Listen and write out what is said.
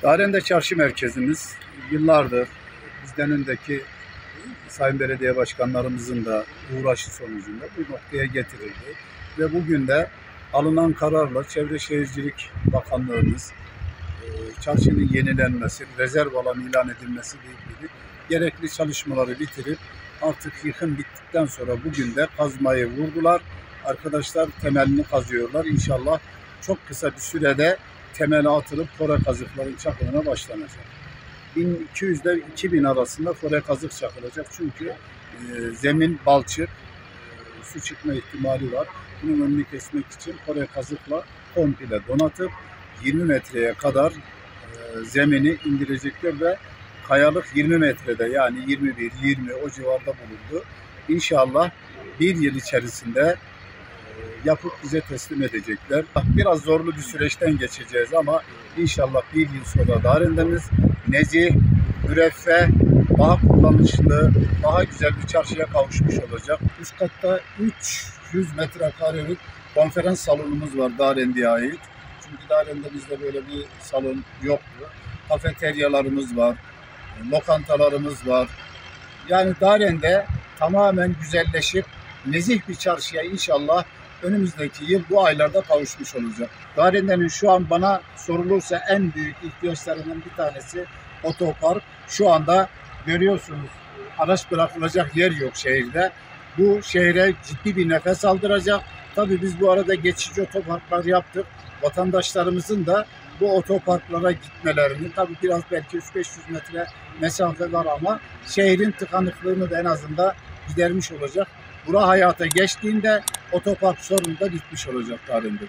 Darende Çarşı Merkezimiz yıllardır bizden önceki Sayın Belediye Başkanlarımızın da uğraşı sonucunda bu noktaya getirildi. Ve bugün de alınan kararla Çevre Şehircilik Bakanlığımız çarşının yenilenmesi, rezerv alan ilan edilmesiyle ilgili gerekli çalışmaları bitirip artık yıkım bittikten sonra bugün de kazmayı vurdular. Arkadaşlar temelini kazıyorlar. İnşallah çok kısa bir sürede temeli atılıp fore kazıkların çakılına başlanacak. 1200 ile 2000 arasında fore kazık çakılacak. Çünkü zemin balçık, su çıkma ihtimali var. Bunun önünü kesmek için fore kazıkla komple donatıp 20 metreye kadar zemini indirecekler ve kayalık 20 metrede, yani 21-20 o civarda bulundu. İnşallah bir yıl içerisinde yapıp bize teslim edecekler. Biraz zorlu bir süreçten geçeceğiz ama inşallah bir yıl sonra Darende'miz nezih, müreffeh, daha kullanışlı, daha güzel bir çarşıya kavuşmuş olacak. Üst katta 300 metrekarelik konferans salonumuz var Darende'ye ait. Çünkü Darende'mizde böyle bir salon yoktu. Kafeteryalarımız var, lokantalarımız var. Yani Darende tamamen güzelleşip nezih bir çarşıya inşallah önümüzdeki yıl bu aylarda kavuşmuş olacak. Darende'nin şu an bana sorulursa en büyük ihtiyaçlarının bir tanesi otopark. Şu anda görüyorsunuz araç bırakılacak yer yok şehirde. Bu şehre ciddi bir nefes aldıracak. Tabii biz bu arada geçici otoparklar yaptık. Vatandaşlarımızın da bu otoparklara gitmelerini, tabii biraz belki 300-500 metre mesafe var ama şehrin tıkanıklığını da en azından gidermiş olacak. Bura hayata geçtiğinde otopark sorunu da bitmiş olacak Darende'de.